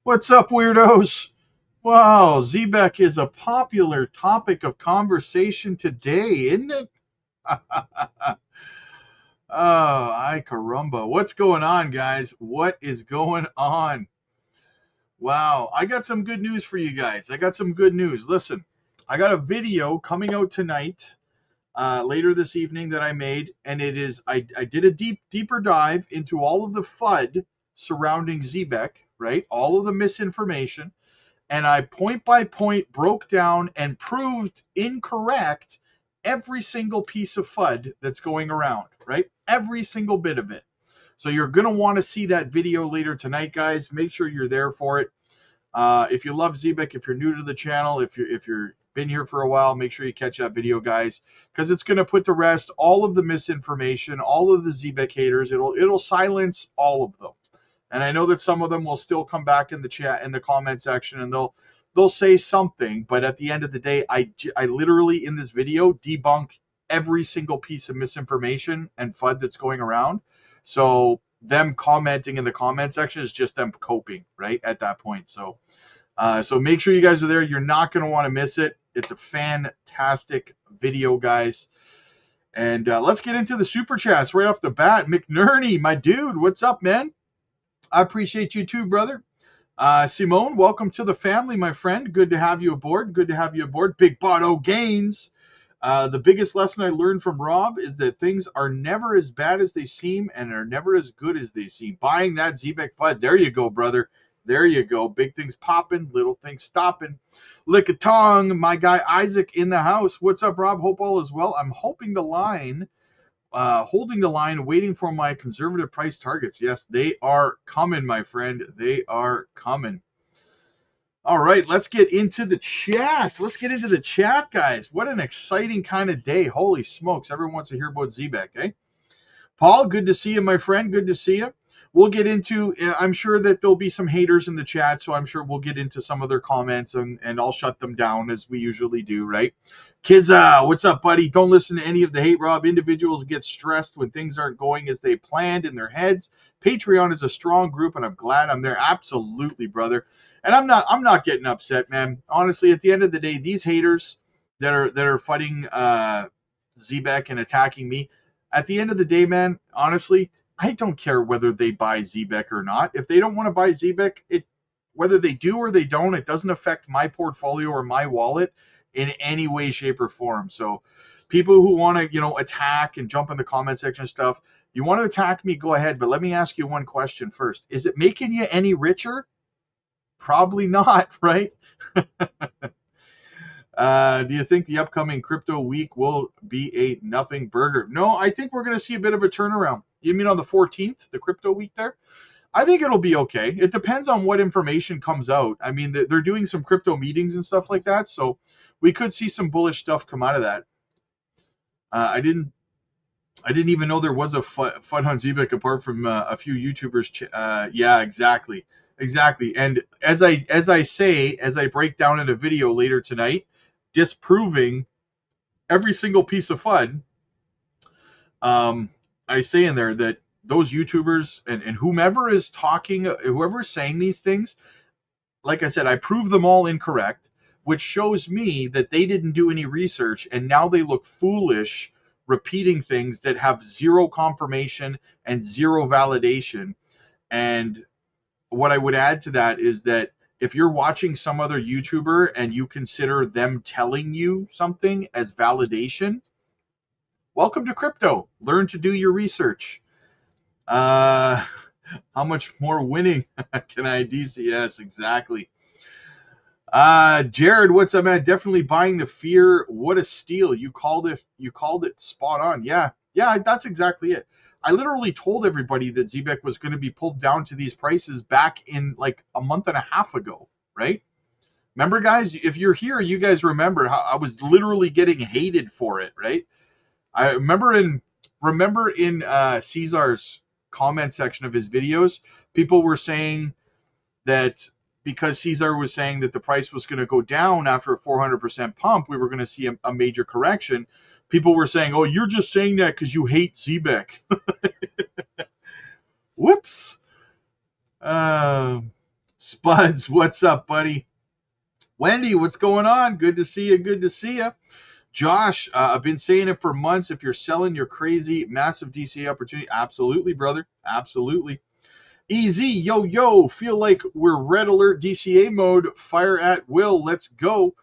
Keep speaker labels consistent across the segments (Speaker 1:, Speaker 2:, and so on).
Speaker 1: What's up, weirdos? Wow, Zebec is a popular topic of conversation today, isn't it? Oh, ay caramba. What's going on, guys? What is going on? Wow, I got some good news for you guys. I got some good news. Listen, I got a video coming out tonight, later this evening that I made, and it is I did a deeper dive into all of the FUD surrounding Zebec, right? All of the misinformation, and I point by point broke down and proved incorrect every single piece of FUD that's going around, right? Every single bit of it. So you're going to want to see that video later tonight, guys. Make sure you're there for it. If you love Zebec, if you're new to the channel, if you're been here for a while, make sure you catch that video, guys, because it's going to put to rest all of the misinformation, all of the Zebec haters. It'll silence all of them. And I know that some of them will still come back in the chat, in the comment section, and they'll say something. But at the end of the day, I literally in this video debunk every single piece of misinformation and FUD that's going around. So them commenting in the comment section is just them coping, right, at that point. So make sure you guys are there. You're not going to want to miss it. It's a fantastic video, guys. And let's get into the super chats right off the bat. McNerney, my dude, what's up, man? I appreciate you too, brother. Simone, welcome to the family, my friend. Good to have you aboard. Good to have you aboard. Big Botto Gains. The biggest lesson I learned from Rob is that things are never as bad as they seem and are never as good as they seem. Buying that Zebec FUD. There you go, brother. There you go. Big things popping, little things stopping. Lick a tongue. My guy Isaac in the house. What's up, Rob? Hope all is well. I'm holding the line, waiting for my conservative price targets. Yes, they are coming, my friend. They are coming. All right, let's get into the chat. Let's get into the chat, guys. What an exciting kind of day. Holy smokes. Everyone wants to hear about Zebec, eh? Paul, good to see you, my friend. Good to see you. We'll get into, I'm sure that there'll be some haters in the chat, so I'm sure we'll get into some of their comments, and I'll shut them down as we usually do, right? Kizza, what's up, buddy? Don't listen to any of the hate, Rob. Individuals get stressed when things aren't going as they planned in their heads. Patreon is a strong group, and I'm glad I'm there. Absolutely, brother. And I'm not getting upset, man. Honestly, at the end of the day, these haters that are fighting Zebec and attacking me, at the end of the day, man, honestly, I don't care whether they buy Zebec or not. If they don't want to buy Zebec, whether they do or they don't, it doesn't affect my portfolio or my wallet in any way, shape, or form. So people who want to, attack and jump in the comment section and stuff, you want to attack me, go ahead. But let me ask you one question first. Is it making you any richer? Probably not, right? Do you think the upcoming crypto week will be a nothing burger? No, I think we're going to see a bit of a turnaround. You mean on the 14th, the crypto week there? I think it'll be okay. It depends on what information comes out. I mean, they're doing some crypto meetings and stuff like that, so we could see some bullish stuff come out of that. I didn't even know there was a FUD on Zebec apart from a few YouTubers. Yeah, exactly. And as I break down in a video later tonight, disproving every single piece of FUD, I say in there that those YouTubers and whomever is talking, whoever is saying these things, like I said, I prove them all incorrect, which shows me that they didn't do any research, and now they look foolish repeating things that have zero confirmation and zero validation. And what I would add to that is that if you're watching some other YouTuber and you consider them telling you something as validation, welcome to crypto. Learn to do your research. How much more winning can I DC? Yes, exactly. Jared, what's up, man? Definitely buying the fear. What a steal. You called it spot on. Yeah, that's exactly it. I literally told everybody that Zebec was going to be pulled down to these prices back in like a month and a half ago, right? Remember, guys, if you're here, you guys remember how I was literally getting hated for it, right? I remember in Caesar's comment section of his videos, people were saying that because Caesar was saying that the price was going to go down after a 400% pump, we were going to see a major correction. People were saying, oh, you're just saying that because you hate Zebec. Whoops. Spuds, what's up, buddy? Wendy, what's going on? Good to see you. Good to see you. Josh, I've been saying it for months. If you're selling your crazy, massive DCA opportunity, absolutely, brother. Absolutely. Easy, yo, yo. Feel like we're red alert DCA mode. Fire at will. Let's go.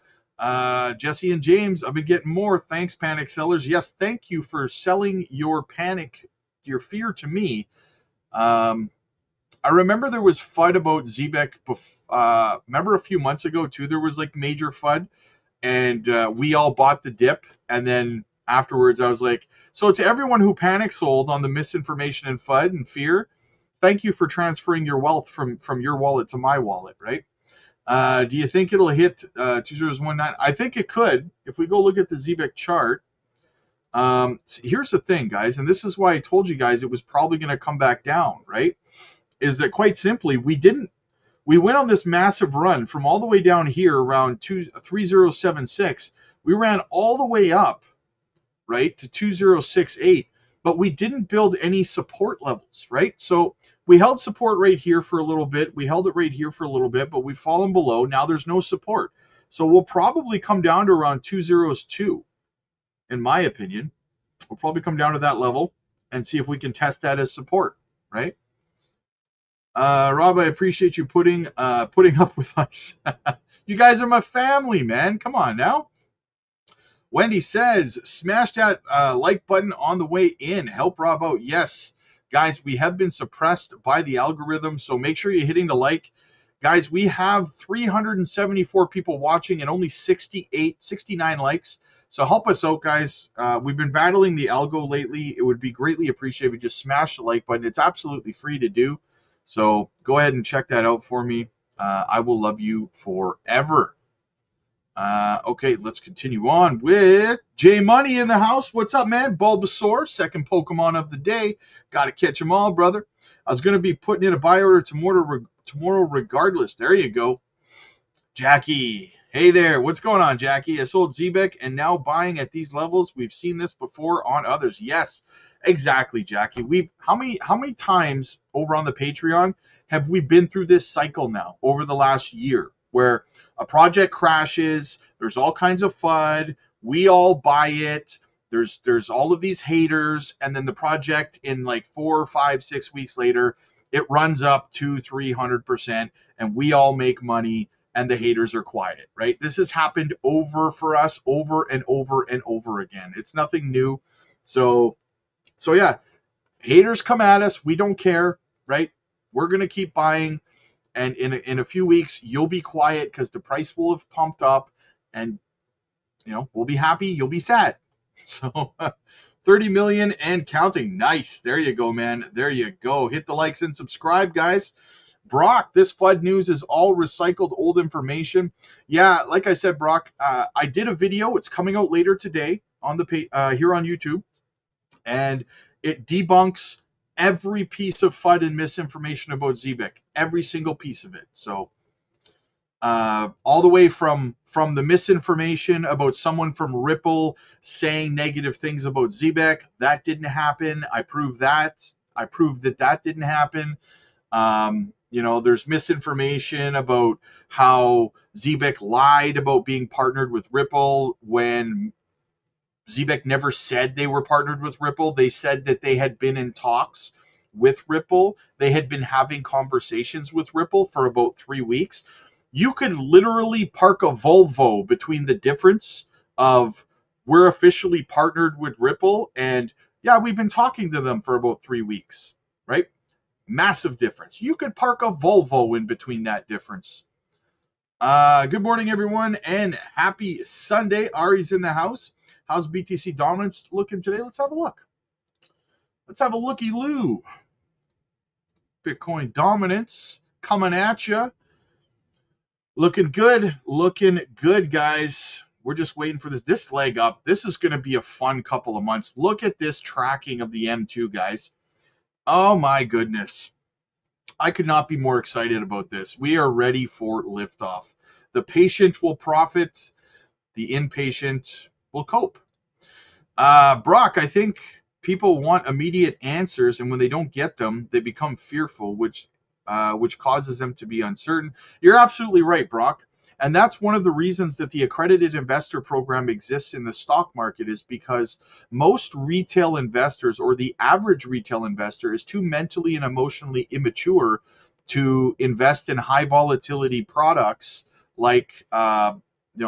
Speaker 1: Jesse and James, I've been getting more. Thanks, panic sellers. Yes, thank you for selling your panic, your fear to me. I remember there was FUD about Zebec. Remember a few months ago too, there was like major FUD, and we all bought the dip, and then afterwards I was like, so to everyone who panic sold on the misinformation and FUD and fear, thank you for transferring your wealth from your wallet to my wallet, right? Do you think it'll hit 2019? I think it could. If we go look at the Zebec chart, here's the thing, guys, and this is why I told you guys it was probably going to come back down, right? Is that quite simply we went on this massive run from all the way down here around 3076. We ran all the way up, right, to 2068, but we didn't build any support levels, right? So we held support right here for a little bit. We held it right here for a little bit, but we've fallen below. Now there's no support. So we'll probably come down to around 202, in my opinion. We'll probably come down to that level and see if we can test that as support, right? Rob, I appreciate you putting up with us. You guys are my family, man. Come on now. Wendy says, smash that like button on the way in. Help Rob out. Yes, guys, we have been suppressed by the algorithm, so make sure you're hitting the like. Guys, we have 374 people watching and only 69 likes. So help us out, guys. We've been battling the algo lately. It would be greatly appreciated if you just smash the like button. It's absolutely free to do. So go ahead and check that out for me. I will love you forever. Okay, let's continue on with J Money in the house. What's up, man? Bulbasaur, second Pokemon of the day. Got to catch them all, brother. I was going to be putting in a buy order tomorrow regardless. There you go. Jackie. Hey there. What's going on, Jackie? I sold Zebec and now buying at these levels. We've seen this before on others. Yes. Exactly, Jackie. How many times over on the Patreon have we been through this cycle now over the last year where a project crashes, there's all kinds of FUD, we all buy it, there's all of these haters, and then the project in like 4, 5, 6 weeks later, it runs up 200-300%, and we all make money and the haters are quiet, right? This has happened over for us over and over and over again. It's nothing new. So yeah, haters come at us. We don't care, right? We're going to keep buying. And in a few weeks, you'll be quiet because the price will have pumped up. And, we'll be happy. You'll be sad. So 30 million and counting. Nice. There you go, man. There you go. Hit the likes and subscribe, guys. Brock, this FUD news is all recycled old information. Yeah, like I said, Brock, I did a video. It's coming out later today on the here on YouTube. And it debunks every piece of FUD and misinformation about Zebec, every single piece of it. So all the way from the misinformation about someone from Ripple saying negative things about Zebec, that didn't happen. I proved that. I proved that didn't happen. There's misinformation about how Zebec lied about being partnered with Ripple when Zebec never said they were partnered with Ripple. They said that they had been in talks with Ripple. They had been having conversations with Ripple for about 3 weeks. You could literally park a Volvo between the difference of we're officially partnered with Ripple and, yeah, we've been talking to them for about 3 weeks, right? Massive difference. You could park a Volvo in between that difference. Good morning, everyone, and happy Sunday. Ari's in the house. How's BTC dominance looking today? Let's have a look. Let's have a looky-loo. Bitcoin dominance coming at you. Looking good. Looking good, guys. We're just waiting for this leg up. This is going to be a fun couple of months. Look at this tracking of the M2, guys. Oh, my goodness. I could not be more excited about this. We are ready for liftoff. The patient will profit. The impatient will cope. Brock, I think people want immediate answers, and when they don't get them, they become fearful, which which causes them to be uncertain. You're absolutely right, Brock. And that's one of the reasons that the accredited investor program exists in the stock market, is because most retail investors, or the average retail investor, is too mentally and emotionally immature to invest in high volatility products like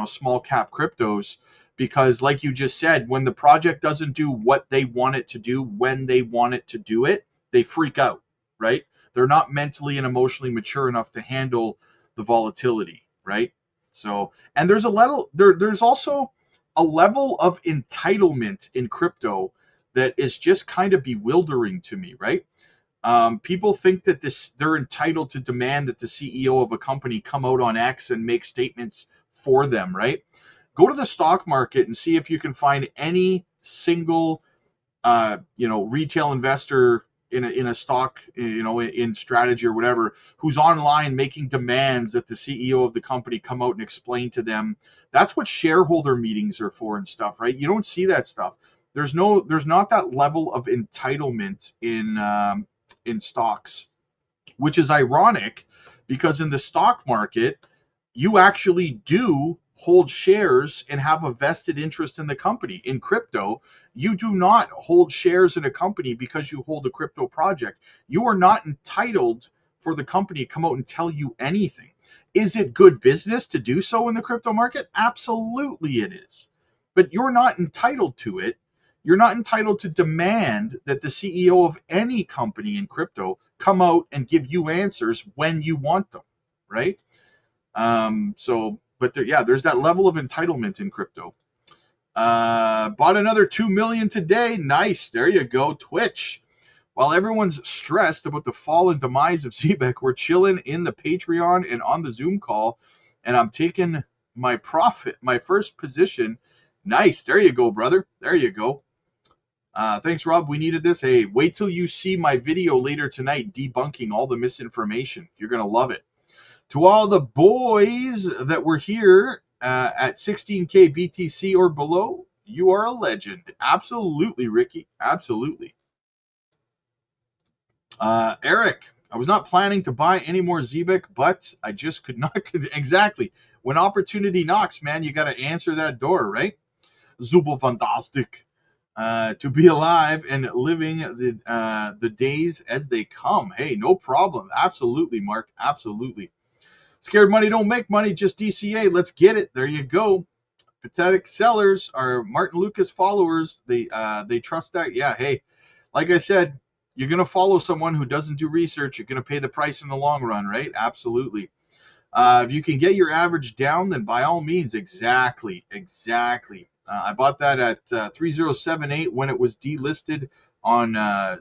Speaker 1: small cap cryptos, because like you just said, when the project doesn't do what they want it to do when they want it to do it, they freak out, right? They're not mentally and emotionally mature enough to handle the volatility, right? So, and there's there's also a level of entitlement in crypto that is just kind of bewildering to me, right? People think that they're entitled to demand that the CEO of a company come out on X and make statements for them, right? Go to the stock market and see if you can find any single retail investor in a stock, in strategy or whatever, who's online making demands that the CEO of the company come out and explain to them. That's what shareholder meetings are for and stuff, right? You don't see that stuff. There's not that level of entitlement in stocks, which is ironic, because in the stock market, you actually do hold shares and have a vested interest in the company. In crypto, you do not hold shares in a company because you hold a crypto project. You are not entitled for the company to come out and tell you anything. Is it good business to do so in the crypto market? Absolutely it is. But you're not entitled to it. You're not entitled to demand that the CEO of any company in crypto come out and give you answers when you want them, right? But there's that level of entitlement in crypto. Bought another 2 million today. Nice. There you go. Twitch. While everyone's stressed about the fall and demise of Zebec, we're chilling in the Patreon and on the Zoom call, and I'm taking my profit, my first position. Nice. There you go, brother. There you go. Thanks, Rob. We needed this. Hey, wait till you see my video later tonight debunking all the misinformation. You're going to love it. To all the boys that were here at 16K BTC or below, you are a legend. Absolutely, Ricky. Absolutely. Eric, I was not planning to buy any more Zebec, but I just could not. Exactly. When opportunity knocks, man, you got to answer that door, right? Super fantastic. To be alive and living the days as they come. Hey, no problem. Absolutely, Mark. Absolutely. Scared money don't make money, just DCA. Let's get it. There you go. Pathetic sellers are Martin Lucas followers. They trust that. Yeah, hey, like I said, you're going to follow someone who doesn't do research. You're going to pay the price in the long run, right? Absolutely. If you can get your average down, then by all means, exactly. I bought that at 3078 when it was delisted on I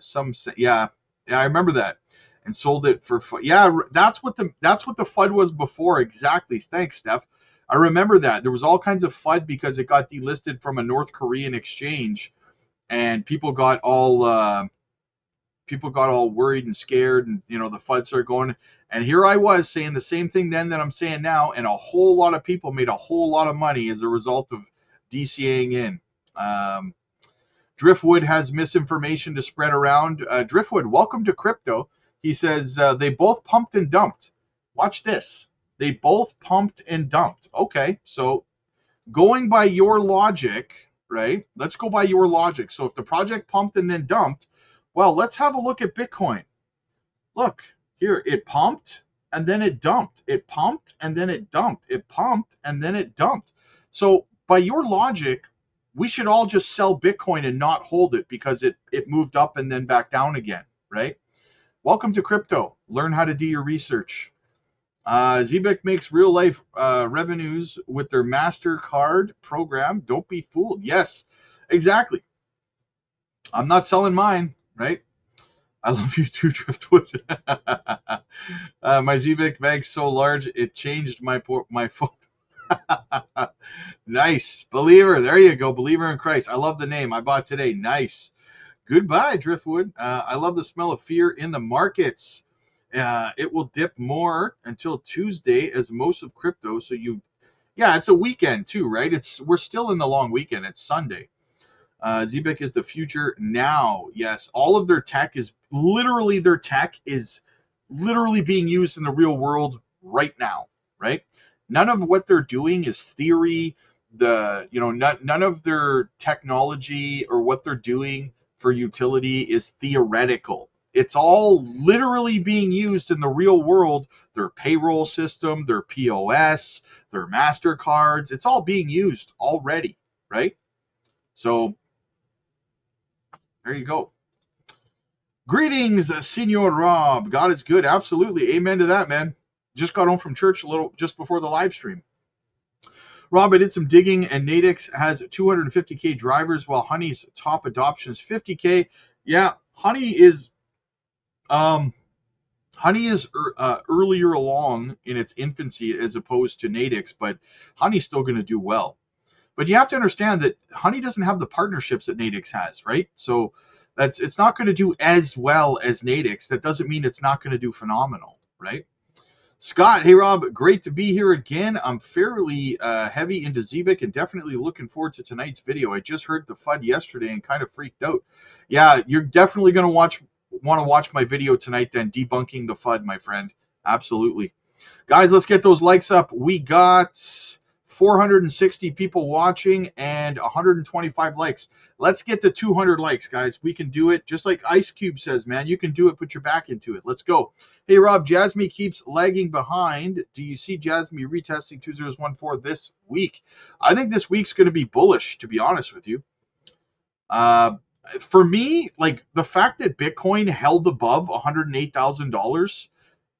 Speaker 1: remember that, and sold it for that's what the FUD was before. Exactly. Thanks, Steph. I remember that there was all kinds of FUD because it got delisted from a North Korean exchange, and people got all worried and scared, and the FUD started going. And here I was saying the same thing then that I'm saying now, and a whole lot of people made a whole lot of money as a result of DCAing in. Driftwood has misinformation to spread around. Driftwood, welcome to crypto. He says they both pumped and dumped. Watch this. They both pumped and dumped. Okay, so going by your logic, right? Let's go by your logic. So if the project pumped and then dumped, well, let's have a look at Bitcoin. Look, here, it pumped and then it dumped. It pumped and then it dumped. It pumped and then it dumped. So by your logic, we should all just sell Bitcoin and not hold it because it moved up and then back down again, right? Welcome to crypto. Learn how to do your research. Zebec makes real life revenues with their MasterCard program. Don't be fooled. Yes, exactly. I'm not selling mine, right? I love you too, Driftwood. My Zebec bag's so large it changed my phone. Nice. Believer. There you go. Believer in Christ. I love the name. I bought today. Nice. Goodbye, Driftwood. I love the smell of fear in the markets. It will dip more until Tuesday as most of crypto. So it's a weekend too, right? We're still in the long weekend. It's Sunday. Zebec is the future now. Yes. All of their tech is literally being used in the real world right now, right? None of what they're doing is theory. None of their technology or what they're doing for utility is theoretical. It's all literally being used in the real world. Their payroll system, their POS, their MasterCards, it's all being used already, right? So there you go. Greetings, Senor Rob. God is good. Absolutely. Amen to that, man. Just got home from church just before the live stream. Rob, I did some digging, and Natix has 250K drivers, while Honey's top adoption is 50K. Yeah, Honey is earlier along in its infancy as opposed to Natix, but Honey's still going to do well. But you have to understand that Honey doesn't have the partnerships that Natix has, right? So it's not going to do as well as Natix. That doesn't mean it's not going to do phenomenal, right? Scott, hey Rob, great to be here again. I'm fairly heavy into Zebec and definitely looking forward to tonight's video. I just heard the FUD yesterday and kind of freaked out. Yeah, you're definitely going to want to watch my video tonight then, debunking the FUD, my friend. Absolutely. Guys, let's get those likes up. We got 460 people watching and 125 likes. Let's get to 200 likes, guys. We can do it. Just like Ice Cube says, man, you can do it. Put your back into it. Let's go. Hey, Rob, Jasmine keeps lagging behind. Do you see Jasmine retesting 2014 this week? I think this week's going to be bullish, to be honest with you. For me, like the fact that Bitcoin held above $108,000,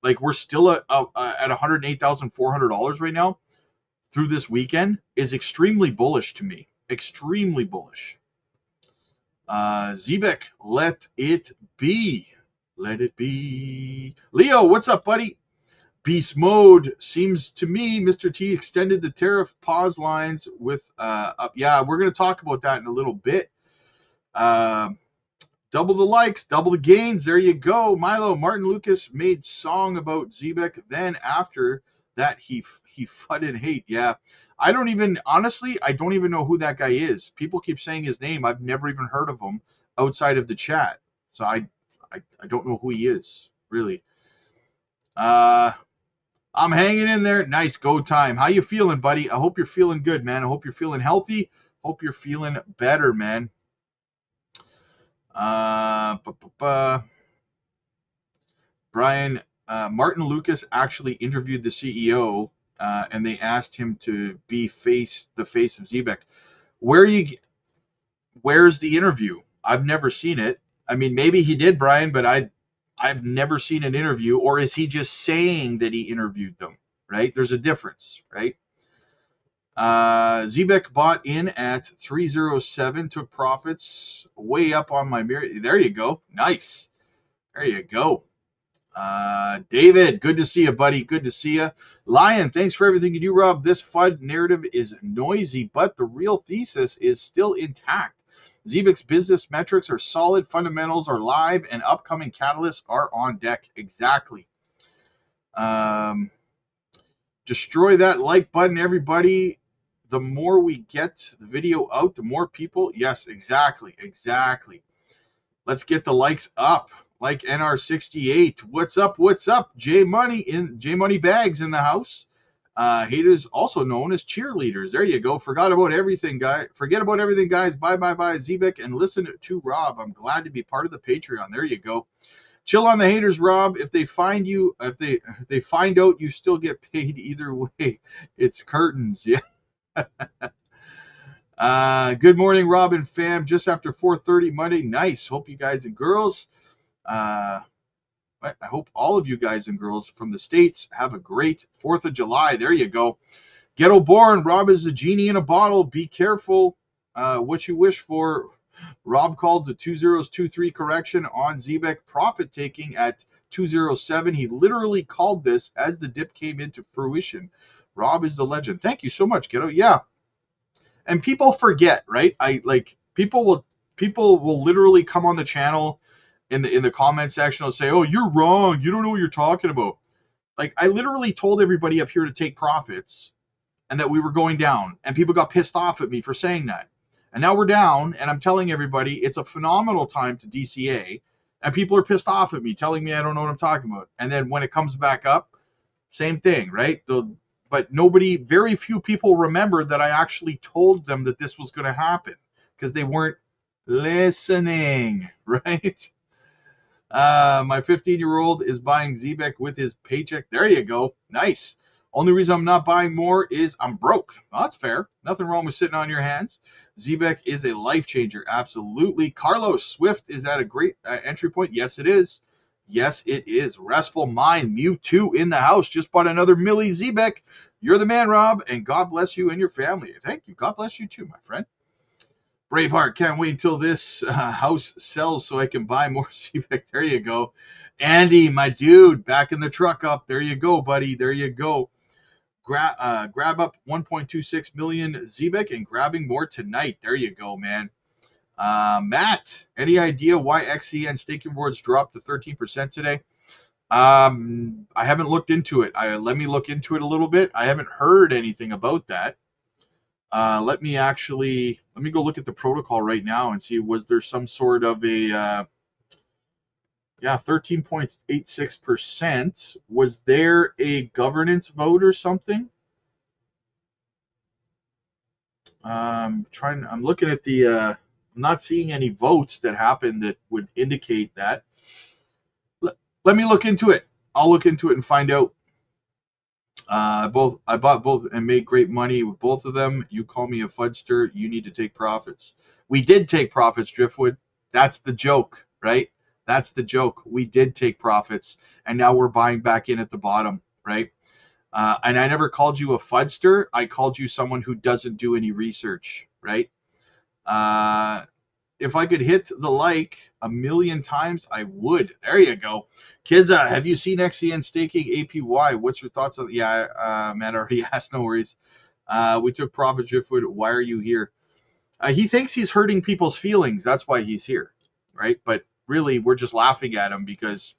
Speaker 1: like we're still at $108,400 right now through this weekend, is extremely bullish to me. Extremely bullish. Zebec, let it be. Let it be. Leo, what's up, buddy? Beast mode seems to me Mr. T extended the tariff pause lines with yeah, we're going to talk about that in a little bit. Double the likes, double the gains. There you go. Milo, Martin Lucas made song about Zebec. Then after that, he FUD and hate. Yeah. I don't even know who that guy is. People keep saying his name. I've never even heard of him outside of the chat. So I don't know who he is, really. I'm hanging in there. Nice, go time. How you feeling, buddy? I hope you're feeling good, man. I hope you're feeling healthy. Hope you're feeling better, man. Brian, Martin Lucas actually interviewed the CEO, and they asked him to be the face of Zebec. Where's the interview? I've never seen it. I mean, maybe he did, Brian, but I've never seen an interview. Or is he just saying that he interviewed them? Right? There's a difference, right? Zebec bought in at 307, took profits way up on my mirror. There you go. Nice. There you go. David, good to see you, buddy. Good to see you. Lion, thanks for everything you do, Rob. This FUD narrative is noisy, but the real thesis is still intact. Zebec's business metrics are solid, fundamentals are live, and upcoming catalysts are on deck. Exactly. Destroy that like button, everybody. The more we get the video out, the more people. Yes, exactly. Let's get the likes up. Like NR68. What's up? J Money Bags in the house. Haters, also known as cheerleaders. There you go. Forget about everything, guys. Bye, Zebec, and listen to Rob. I'm glad to be part of the Patreon. There you go. Chill on the haters, Rob. If they find out you still get paid either way, it's curtains. Yeah. Good morning, Rob and fam. Just after 4:30 Monday. Nice. Hope you guys and girls. I hope all of you guys and girls from the States have a great 4th of July. There you go. Ghetto born. Rob is a genie in a bottle. Be careful what you wish for. Rob called the 2023 correction on Zebec profit taking at 207. He literally called this as the dip came into fruition. Rob is the legend. Thank you so much, Ghetto. Yeah. And people forget, right? People will literally come on the channel in the comment section and say, "Oh, you're wrong. You don't know what you're talking about." Like, I literally told everybody up here to take profits and that we were going down, and people got pissed off at me for saying that. And now we're down, and I'm telling everybody it's a phenomenal time to DCA. And people are pissed off at me, telling me I don't know what I'm talking about. And then when it comes back up, same thing, right? But very few people remember that I actually told them that this was going to happen because they weren't listening, right? My 15-year-old is buying Zebec with his paycheck. There you go. Nice. Only reason I'm not buying more is I'm broke. Well, that's fair. Nothing wrong with sitting on your hands. Zebec is a life changer. Absolutely. Carlos Swift is at a great entry point. Yes, it is. Yes, it is. Restful Mind, Mewtwo in the house. Just bought another Millie Zebec. You're the man, Rob, and God bless you and your family. Thank you. God bless you too, my friend. Braveheart, can't wait until this house sells so I can buy more Zebec. There you go. Andy, my dude, backing the truck up. There you go, buddy. There you go. Grab up 1.26 million Zebec and grabbing more tonight. There you go, man. Matt, any idea why XCN staking rewards dropped to 13% today? I haven't looked into it. Let me look into it a little bit. I haven't heard anything about that. Let me go look at the protocol right now and see, was there some sort of a 13.86%. Was there a governance vote or something? I'm looking at I'm not seeing any votes that happened that would indicate that. Let me look into it. I'll look into it and find out. I bought both and made great money with both of them. You call me a fudster. You need to take profits. We did take profits, Driftwood. That's the joke, right? That's the joke. We did take profits, and now we're buying back in at the bottom, right? And I never called you a fudster. I called you someone who doesn't do any research, right? If I could hit the like 1,000,000 times, I would. There you go. Kizza, have you seen XCN staking APY? What's your thoughts on? Yeah, Matt already asked. No worries. We took profit, Driftwood. Why are you here? He thinks he's hurting people's feelings. That's why he's here, right? But really, we're just laughing at him because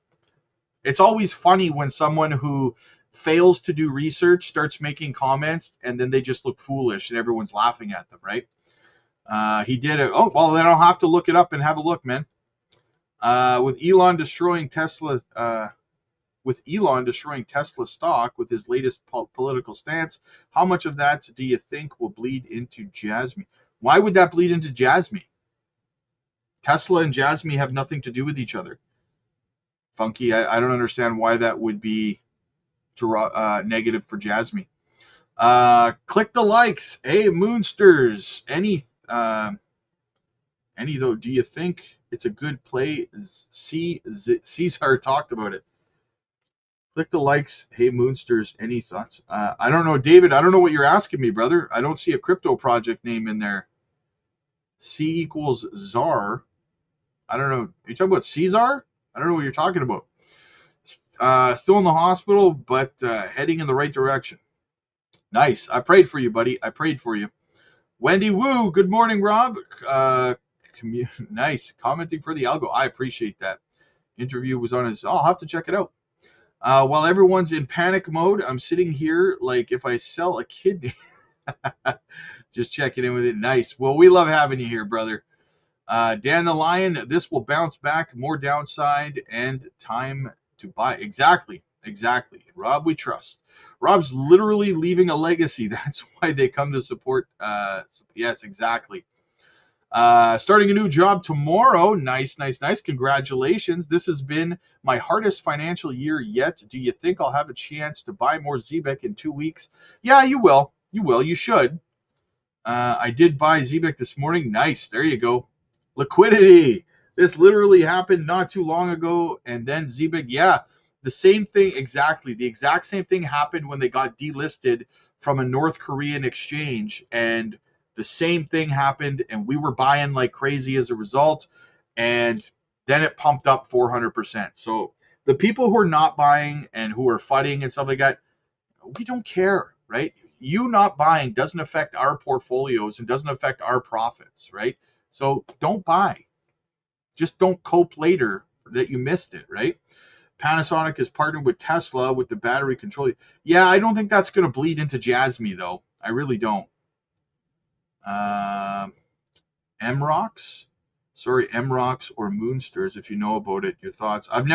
Speaker 1: it's always funny when someone who fails to do research starts making comments and then they just look foolish and everyone's laughing at them, right? He did it. Oh, well, then I'll have to look it up and have a look, man. With Elon destroying Tesla stock with his latest political stance, how much of that do you think will bleed into Jasmine? Why would that bleed into Jasmine? Tesla and Jasmine have nothing to do with each other. Funky, I don't understand why that would be negative for Jasmine. Click the likes. Hey, Moonsters. Any though, do you think it's a good play? Caesar talked about it. Click the likes. Hey, Moonsters. Any thoughts? I don't know, David. I don't know what you're asking me, brother. I don't see a crypto project name in there. C equals Czar. I don't know. Are you talking about Caesar? I don't know what you're talking about. Still in the hospital, but heading in the right direction. Nice. I prayed for you, buddy. I prayed for you. Wendy Woo. Good morning, Rob. Nice. Commenting for the algo. I appreciate that. Interview was on his. I'll have to check it out. While everyone's in panic mode, I'm sitting here like if I sell a kidney. Just checking in with it. Nice. Well, we love having you here, brother. Dan the Lion, this will bounce back, more downside, and time to buy. Exactly. Rob, we trust. Rob's literally leaving a legacy. That's why they come to support. Yes, exactly. Starting a new job tomorrow. Nice. Congratulations. This has been my hardest financial year yet. Do you think I'll have a chance to buy more Zebec in 2 weeks? Yeah, you will. You should. I did buy Zebec this morning. Nice. There you go. Liquidity. This literally happened not too long ago. And then Zebec, yeah, the same thing exactly. The exact same thing happened when they got delisted from a North Korean exchange. And the same thing happened. And we were buying like crazy as a result. And then it pumped up 400%. So the people who are not buying and who are FUDing and stuff like that, we don't care, right? You not buying doesn't affect our portfolios and doesn't affect our profits, right? So don't buy. Just don't cope later that you missed it, right? Panasonic is partnered with Tesla with the battery control. Yeah, I don't think that's going to bleed into Jasmine, though. I really don't. MROX. Sorry, MROCs or Moonsters, if you know about it, your thoughts. I've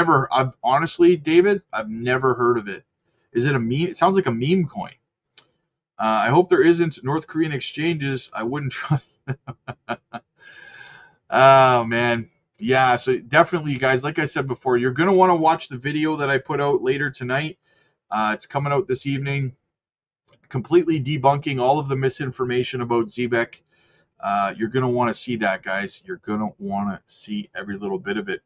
Speaker 1: honestly, David, I've never heard of it. Is it a meme? It sounds like a meme coin. I hope there isn't North Korean exchanges. I wouldn't trust. Oh, man. Yeah, so definitely, you guys, like I said before, you're going to want to watch the video that I put out later tonight. It's coming out this evening, completely debunking all of the misinformation about Zebec. You're going to want to see that, guys. You're going to want to see every little bit of it.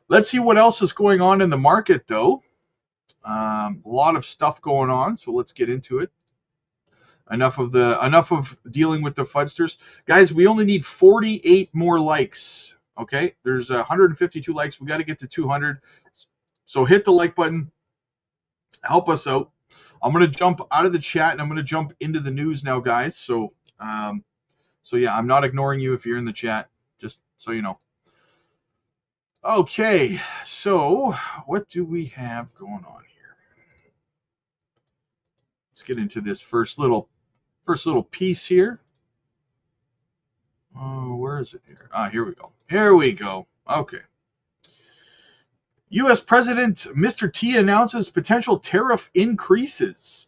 Speaker 1: Let's see what else is going on in the market, though. A lot of stuff going on, so let's get into it. Enough of dealing with the fudsters. Guys, we only need 48 more likes. Okay? There's 152 likes. We got to get to 200. So hit the like button. Help us out. I'm going to jump out of the chat and I'm going to jump into the news now, guys. So yeah, I'm not ignoring you if you're in the chat, just so you know. Okay, so what do we have going on here? Let's get into this first little piece here. Oh, where is it here? Here we go. Here we go. Okay. U.S. President Mr. T announces potential tariff increases.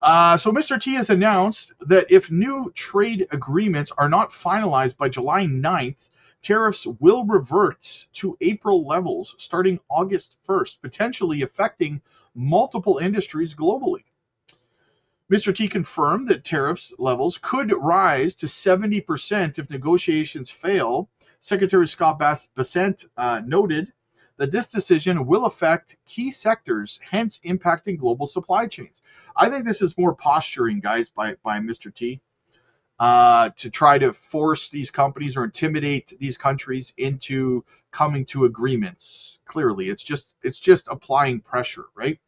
Speaker 1: So Mr. T has announced that if new trade agreements are not finalized by July 9th, tariffs will revert to April levels starting August 1st, potentially affecting multiple industries globally. Mr. T confirmed that tariffs levels could rise to 70% if negotiations fail. Secretary Scott Bessent noted that this decision will affect key sectors, hence impacting global supply chains. I think this is more posturing, guys, by Mr. T, to try to force these companies or intimidate these countries into coming to agreements. Clearly, it's just applying pressure, right?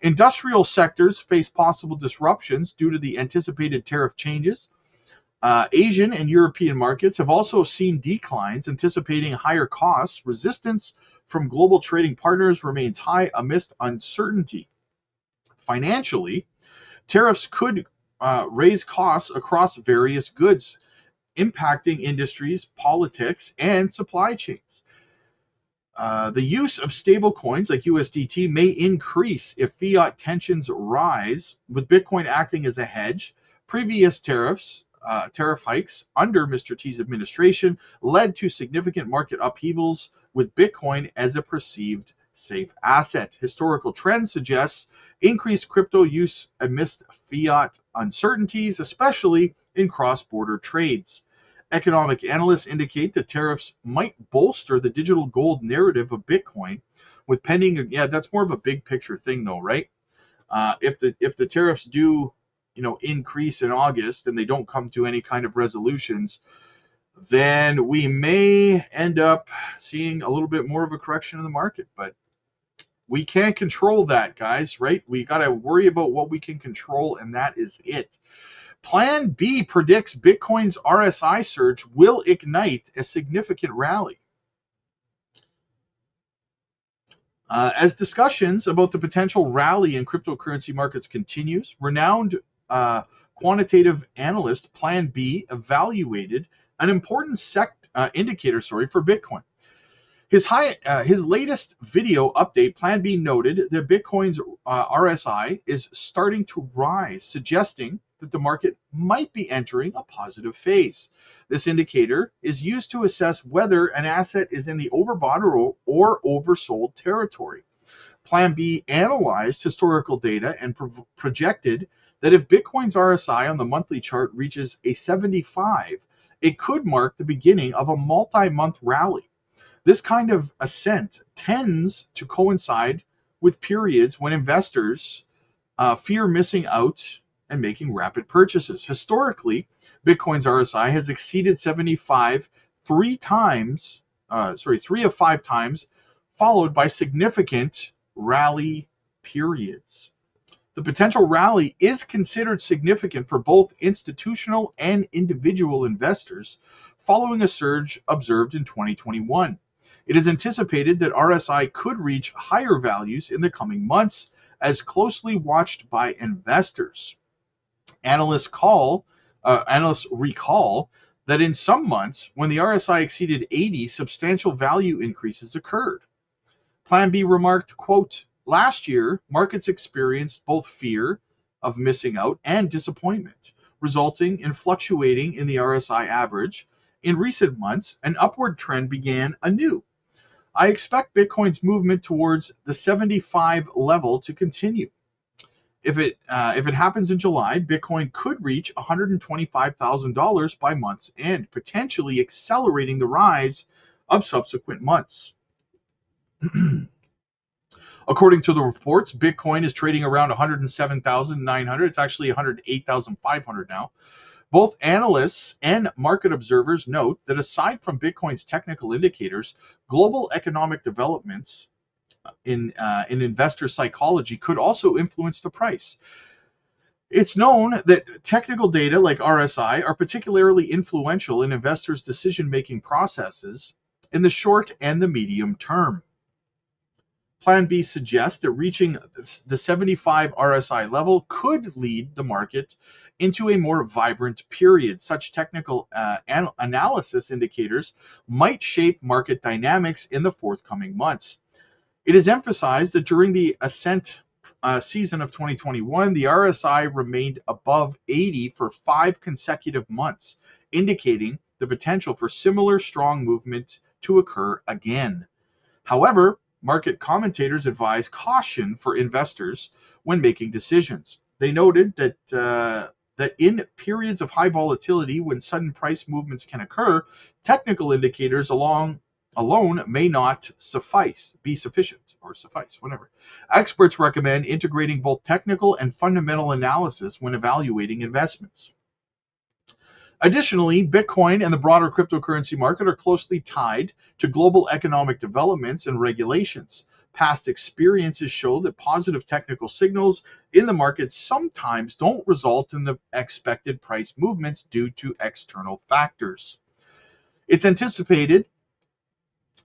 Speaker 1: Industrial sectors face possible disruptions due to the anticipated tariff changes. Asian and European markets have also seen declines, anticipating higher costs. Resistance from global trading partners remains high amidst uncertainty. Financially, tariffs could raise costs across various goods, impacting industries, politics, and supply chains. The use of stable coins like USDT may increase if fiat tensions rise, with Bitcoin acting as a hedge. Previous tariff hikes under Mr. T's administration led to significant market upheavals, with Bitcoin as a perceived safe asset. Historical trends suggest increased crypto use amidst fiat uncertainties, especially in cross-border trades. Economic analysts indicate that tariffs might bolster the digital gold narrative of Bitcoin, with pending. Yeah, that's more of a big picture thing, though, right? If the tariffs do, increase in August and they don't come to any kind of resolutions, then we may end up seeing a little bit more of a correction in the market. But we can't control that, guys, right? We got to worry about what we can control, and that is it. Plan B predicts Bitcoin's RSI surge will ignite a significant rally. As discussions about the potential rally in cryptocurrency markets continues, renowned quantitative analyst Plan B evaluated an important indicator for Bitcoin. His latest video update, Plan B noted that Bitcoin's RSI is starting to rise, suggesting that the market might be entering a positive phase. This indicator is used to assess whether an asset is in the overbought or oversold territory. Plan B analyzed historical data and projected that if Bitcoin's RSI on the monthly chart reaches a 75, it could mark the beginning of a multi-month rally. This kind of ascent tends to coincide with periods when investors fear missing out and making rapid purchases. Historically, Bitcoin's RSI has exceeded 75 three of 5 times, followed by significant rally periods. The potential rally is considered significant for both institutional and individual investors following a surge observed in 2021. It is anticipated that RSI could reach higher values in the coming months, as closely watched by investors. Analysts recall that in some months, when the RSI exceeded 80, substantial value increases occurred. Plan B remarked, quote, last year, markets experienced both fear of missing out and disappointment, resulting in fluctuating in the RSI average. In recent months, an upward trend began anew. I expect Bitcoin's movement towards the 75 level to continue. If it happens in July, Bitcoin could reach $125,000 by month's end, potentially accelerating the rise of subsequent months. According to the reports, Bitcoin is trading around 107,900. It's actually 108,500 now. Both analysts and market observers note that aside from Bitcoin's technical indicators, global economic developments in investor psychology could also influence the price. It's known that technical data like RSI are particularly influential in investors' decision-making processes in the short and the medium term. Plan B suggests that reaching the 75 RSI level could lead the market into a more vibrant period. Such technical analysis indicators might shape market dynamics in the forthcoming months. It is emphasized that during the ascent season of 2021, the RSI remained above 80 for 5 consecutive months, indicating the potential for similar strong movement to occur again. However, market commentators advise caution for investors when making decisions. They noted that in periods of high volatility, when sudden price movements can occur, technical indicators alone may not be sufficient, or suffice, whatever. Experts recommend integrating both technical and fundamental analysis when evaluating investments. Additionally, Bitcoin and the broader cryptocurrency market are closely tied to global economic developments and regulations. Past experiences show that positive technical signals in the market sometimes don't result in the expected price movements due to external factors. It's anticipated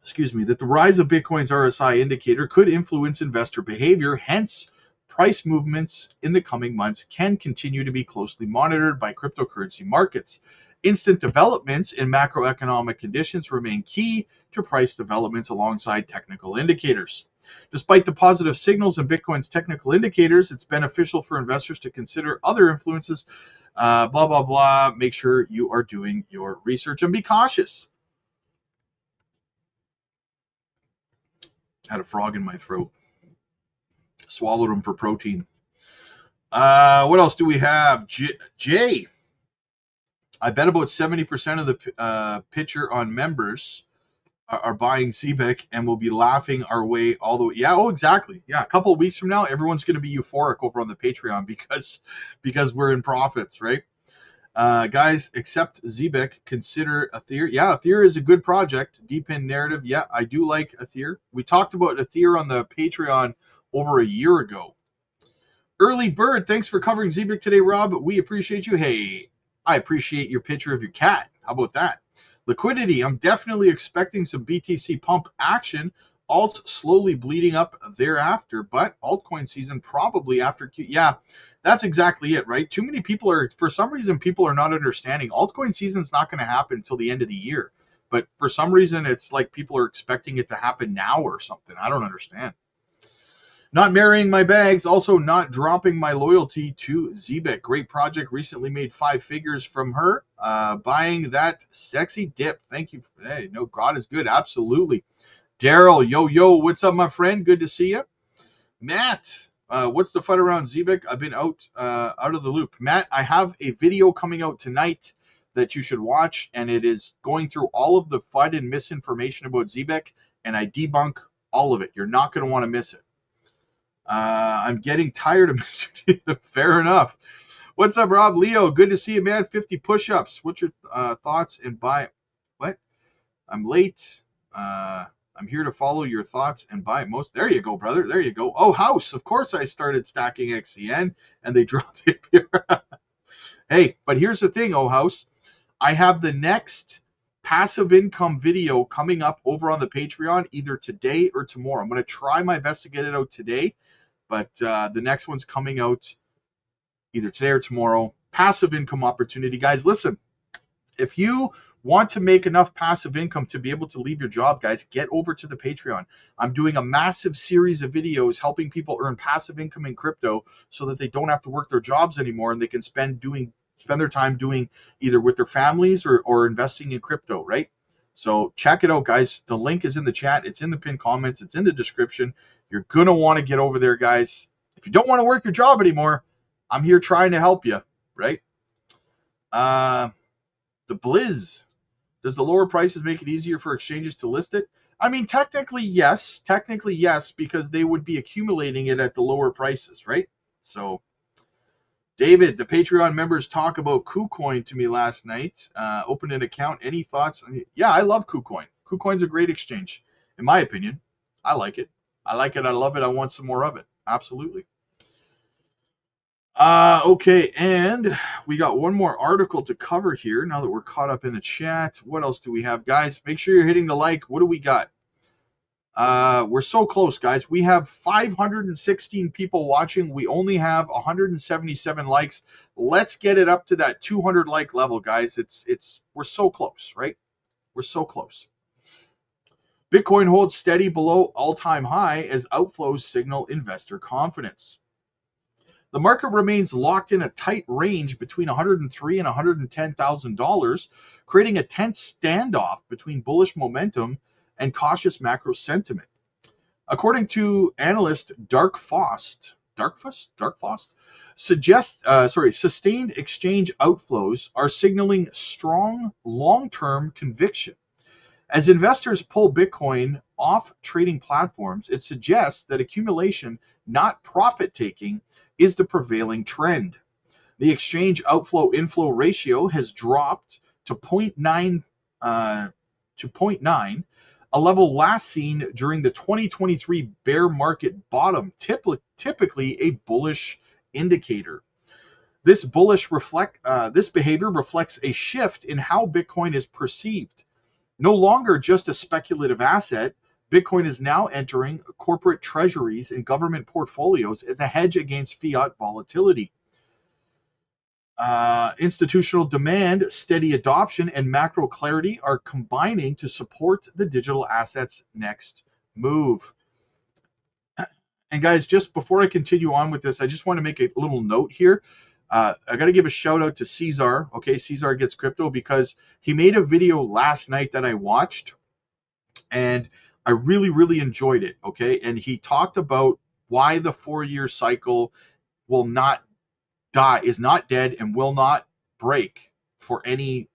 Speaker 1: that the rise of Bitcoin's RSI indicator could influence investor behavior. Hence, price movements in the coming months can continue to be closely monitored by cryptocurrency markets. Instant developments in macroeconomic conditions remain key to price developments alongside technical indicators. Despite the positive signals in Bitcoin's technical indicators, it's beneficial for investors to consider other influences, blah, blah, blah. Make sure you are doing your research and be cautious. Had a frog in my throat. Swallowed them for protein. What else do we have? Jay. I bet about 70% of the picture on members are buying Zebec and will be laughing our way all the way. Yeah, oh, exactly. Yeah, a couple of weeks from now, everyone's going to be euphoric over on the Patreon because we're in profits, right? Guys, accept Zebec, consider Ether. Yeah, Ether is a good project. Deep in narrative. Yeah, I do like Ether. We talked about Ether on the Patreon over a year ago. Early Bird, thanks for covering Zebec today, Rob. We appreciate you. Hey, I appreciate your picture of your cat. How about that? Liquidity, I'm definitely expecting some BTC pump action. Alt slowly bleeding up thereafter, but altcoin season probably after Q. Yeah, that's exactly it, right? Too many people for some reason, people are not understanding. Altcoin season's not going to happen until the end of the year. But for some reason, it's like people are expecting it to happen now or something. I don't understand. Not marrying my bags, also not dropping my loyalty to Zebec. Great project. Recently made 5 figures from her. Buying that sexy dip. Thank you. Hey, no, God is good. Absolutely. Daryl, yo, what's up, my friend? Good to see you. Matt, what's the FUD around Zebec? I've been out of the loop. Matt, I have a video coming out tonight that you should watch, and it is going through all of the FUD and misinformation about Zebec, and I debunk all of it. You're not going to want to miss it. I'm getting tired of missing it. Fair enough. What's up, Rob? Leo, good to see you, man. 50 push-ups. What's your thoughts and buy? What? I'm late. I'm here to follow your thoughts and buy most. There you go, brother. There you go. Oh, House. Of course I started stacking XCN and they dropped it here. Hey, but here's the thing, oh, House. I have the next passive income video coming up over on the Patreon either today or tomorrow. I'm going to try my best to get it out today, but the next one's coming out either today or tomorrow. Passive income opportunity. Guys, listen. If you want to make enough passive income to be able to leave your job, guys, get over to the Patreon. I'm doing a massive series of videos helping people earn passive income in crypto so that they don't have to work their jobs anymore and they can spend their time doing either with their families or investing in crypto, right? So check it out, guys. The link is in the chat. It's in the pinned comments. It's in the description. You're going to want to get over there, guys. If you don't want to work your job anymore, I'm here trying to help you, right? The Blizz. Does the lower prices make it easier for exchanges to list it? I mean, technically, yes. Technically, yes, because they would be accumulating it at the lower prices, right? So, David, the Patreon members talk about KuCoin to me last night. Opened an account. Any thoughts? Yeah, I love KuCoin. KuCoin's a great exchange, in my opinion. I like it. I like it. I love it. I want some more of it. Absolutely. Okay, and we got one more article to cover here now that we're caught up in the chat. What else do we have, guys? Make sure you're hitting the like. What do we got? We're so close, guys. We have 516 people watching. We only have 177 likes. Let's get it up to that 200 like level, guys. We're so close, right? We're so close. Bitcoin holds steady below all-time high as outflows signal investor confidence. The market remains locked in a tight range between $103,000 and $110,000, creating a tense standoff between bullish momentum and cautious macro sentiment. According to analyst Darkfost, sustained exchange outflows are signaling strong long-term conviction. As investors pull Bitcoin off trading platforms, it suggests that accumulation, not profit-taking, is the prevailing trend. The exchange outflow-inflow ratio has dropped to 0.9, a level last seen during the 2023 bear market bottom, typically a bullish indicator. This behavior reflects a shift in how Bitcoin is perceived. No longer just a speculative asset, Bitcoin is now entering corporate treasuries and government portfolios as a hedge against fiat volatility. Institutional demand, steady adoption, and macro clarity are combining to support the digital asset's next move. And guys, just before I continue on with this, I just want to make a little note here. I got to give a shout out to Caesar. Okay, Caesar Gets Crypto, because he made a video last night that I watched, and I really, really enjoyed it. Okay, and he talked about why the 4-year cycle will not die, is not dead, and will not break for the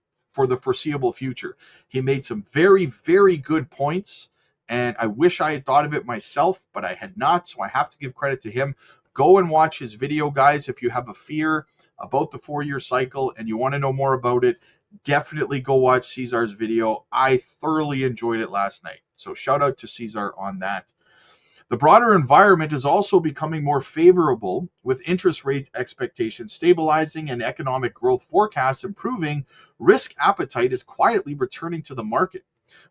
Speaker 1: foreseeable future. He made some very, very good points, and I wish I had thought of it myself, but I had not, so I have to give credit to him. Go and watch his video, guys. If you have a fear about the 4-year cycle and you want to know more about it, definitely go watch Caesar's video. I thoroughly enjoyed it last night. So shout out to Caesar on that. The broader environment is also becoming more favorable, with interest rate expectations stabilizing and economic growth forecasts improving. Risk appetite is quietly returning to the market.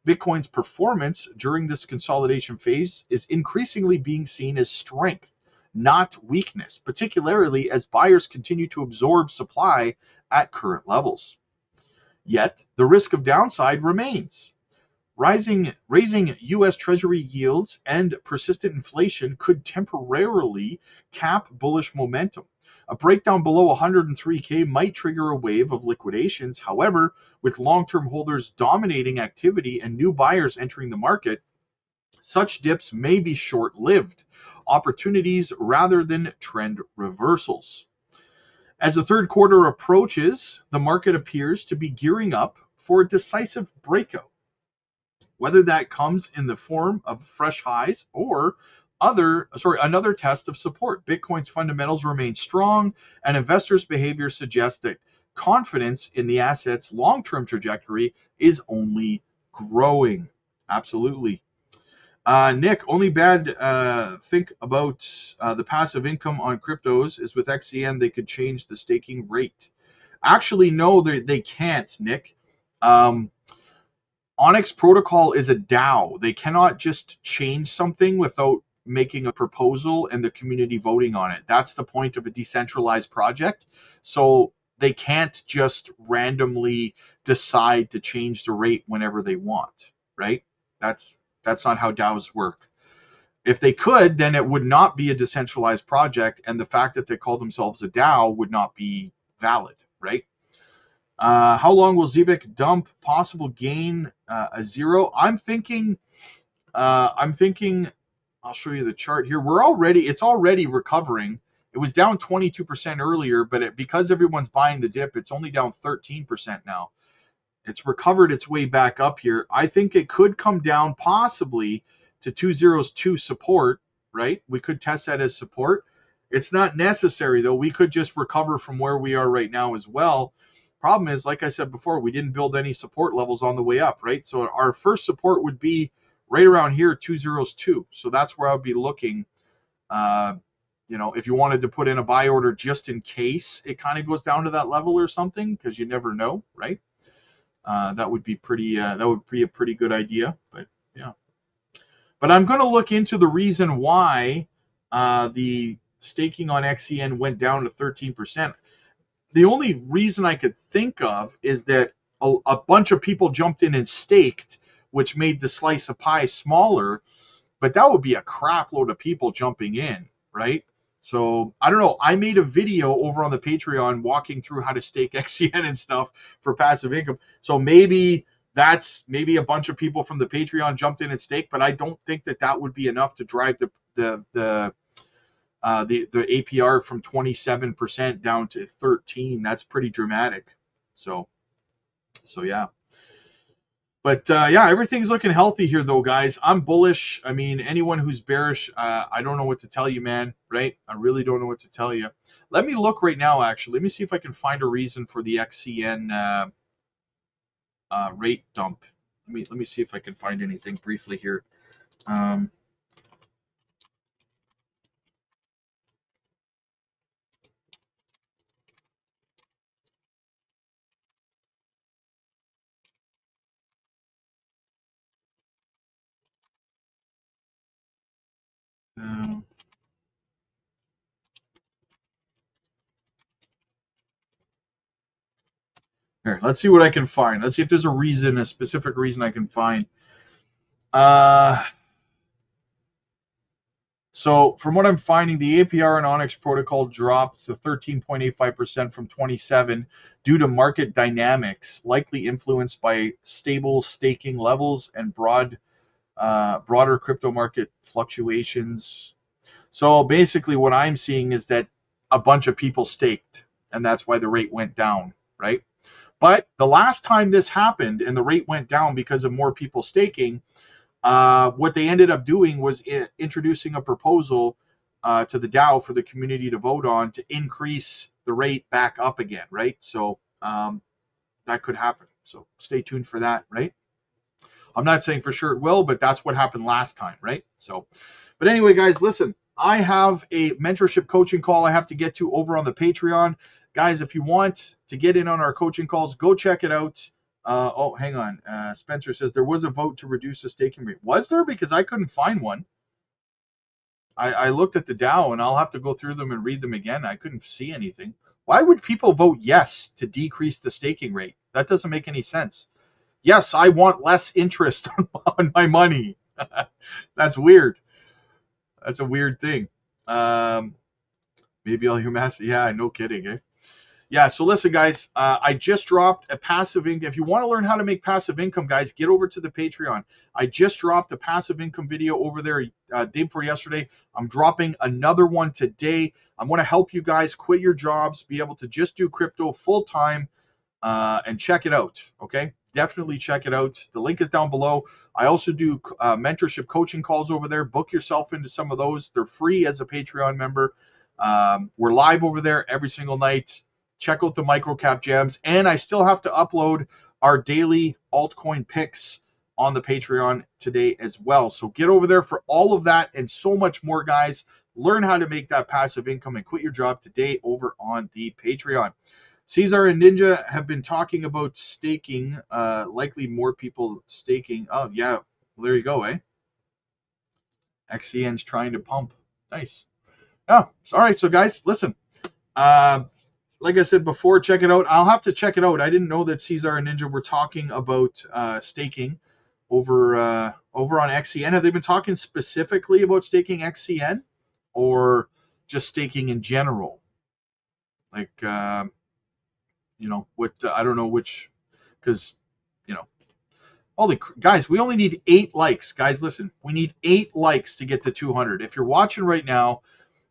Speaker 1: Bitcoin's performance during this consolidation phase is increasingly being seen as strength, not weakness, particularly as buyers continue to absorb supply at current levels. Yet, the risk of downside remains. Raising U.S. Treasury yields and persistent inflation could temporarily cap bullish momentum. A breakdown below 103K might trigger a wave of liquidations. However, with long-term holders dominating activity and new buyers entering the market, such dips may be short-lived opportunities rather than trend reversals. As the third quarter approaches, the market appears to be gearing up for a decisive breakout, whether that comes in the form of fresh highs or another test of support. Bitcoin's fundamentals remain strong, and investors' behavior suggests that confidence in the asset's long-term trajectory is only growing. Absolutely. Nick, only bad think about the passive income on cryptos is with XCM, they could change the staking rate. Actually, no, they can't, Nick. Onyx Protocol is a DAO. They cannot just change something without making a proposal and the community voting on it. That's the point of a decentralized project. So they can't just randomly decide to change the rate whenever they want, right? That's not how DAOs work. If they could, then it would not be a decentralized project, and the fact that they call themselves a DAO would not be valid, right? How long will Zebec dump? Possible gain a zero. I'm thinking. I'll show you the chart here. It's already recovering. It was down 22% earlier, but because everyone's buying the dip, it's only down 13% now. It's recovered its way back up here. I think it could come down possibly to 202 support, right? We could test that as support. It's not necessary, though. We could just recover from where we are right now as well. Problem is, like I said before, we didn't build any support levels on the way up, right? So our first support would be right around here, 202. So that's where I'll be looking. If you wanted to put in a buy order just in case it kind of goes down to that level or something, because you never know, right? That would be a pretty good idea. But yeah. But I'm going to look into the reason why the staking on XCN went down to 13%. The only reason I could think of is that a bunch of people jumped in and staked, which made the slice of pie smaller. But that would be a crap load of people jumping in, right? So I don't know. I made a video over on the Patreon walking through how to stake XCN and stuff for passive income. So maybe a bunch of people from the Patreon jumped in and staked, but I don't think that would be enough to drive the APR from 27% down to 13%. That's pretty dramatic. So yeah. But yeah, everything's looking healthy here, though, guys. I'm bullish. I mean, anyone who's bearish, I don't know what to tell you, man. Right? I really don't know what to tell you. Let me look right now. Actually, let me see if I can find a reason for the XCN rate dump. Let me see if I can find anything briefly here. Here, let's see what I can find. Let's see if there's a specific reason I can find. So from what I'm finding, the APR on Onyx protocol dropped to 13.85% from 27 due to market dynamics, likely influenced by stable staking levels and broader crypto market fluctuations. So basically what I'm seeing is that a bunch of people staked, and that's why the rate went down, right? But the last time this happened and the rate went down because of more people staking, what they ended up doing was introducing a proposal to the DAO for the community to vote on to increase the rate back up again, right? So that could happen. So stay tuned for that, right? I'm not saying for sure it will, but that's what happened last time, right? So, but anyway, guys, listen, I have a mentorship coaching call I have to get to over on the Patreon. Guys, if you want to get in on our coaching calls, go check it out. Hang on. Spencer says there was a vote to reduce the staking rate. Was there? Because I couldn't find one. I looked at the DAO, and I'll have to go through them and read them again. I couldn't see anything. Why would people vote yes to decrease the staking rate? That doesn't make any sense. Yes, I want less interest on my money. That's weird. That's a weird thing. Maybe I'll UMass. Yeah, no kidding, eh? Yeah, so listen, guys, I just dropped a passive income. If you want to learn how to make passive income, guys, get over to the Patreon. I just dropped a passive income video over there day before yesterday. I'm dropping another one today. I'm going to help you guys quit your jobs, be able to just do crypto full time, and check it out, okay? Definitely check it out. The link is down below. I also do mentorship coaching calls over there. Book yourself into some of those. They're free as a Patreon member. We're live over there every single night. Check out the microcap gems, and I still have to upload our daily altcoin picks on the Patreon today as well. So get over there for all of that and so much more, guys. Learn how to make that passive income and quit your job today over on the Patreon. Caesar and Ninja have been talking about staking, likely more people staking. Oh, yeah, well, there you go, eh? XCN's trying to pump. Nice. Oh, all right, so guys, listen. like I said before, check it out. I'll have to check it out. I didn't know that Cesar and Ninja were talking about staking over on XCN. Have they been talking specifically about staking XCN, or just staking in general? Like, I don't know which, because, you know, holy guys, we only need 8 likes. Guys, listen, we need 8 likes to get to 200. If you're watching right now,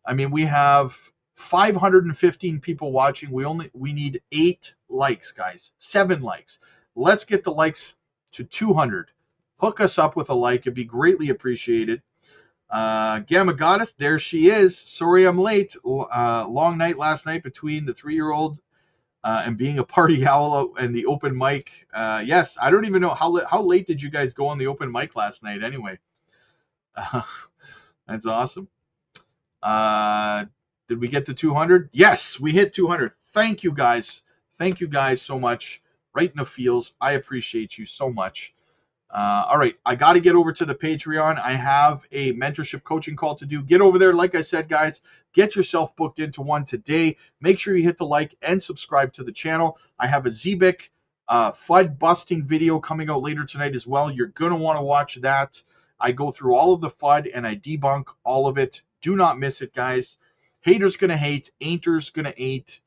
Speaker 1: I mean, we have 515 people watching. We need 8 likes, guys. 7 likes. Let's get the likes to 200. Hook us up with a like. It'd be greatly appreciated. Gamma Goddess, there she is. Sorry I'm late. Long night last night between the 3-year-old and being a party owl and the open mic. Yes, I don't even know how late did you guys go on the open mic last night anyway. That's awesome. Did we get to 200? Yes, we hit 200. Thank you guys. Thank you guys so much. Right in the feels. I appreciate you so much. All right, I got to get over to the Patreon. I have a mentorship coaching call to do. Get over there. Like I said, guys, get yourself booked into one today. Make sure you hit the like and subscribe to the channel. I have a Zebec FUD busting video coming out later tonight as well. You're going to want to watch that. I go through all of the FUD and I debunk all of it. Do not miss it, guys. Haters going to hate. Ain'ters going to hate.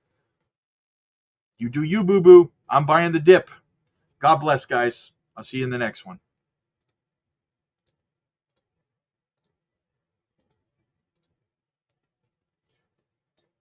Speaker 1: You do you, boo-boo. I'm buying the dip. God bless, guys. I'll see you in the next one.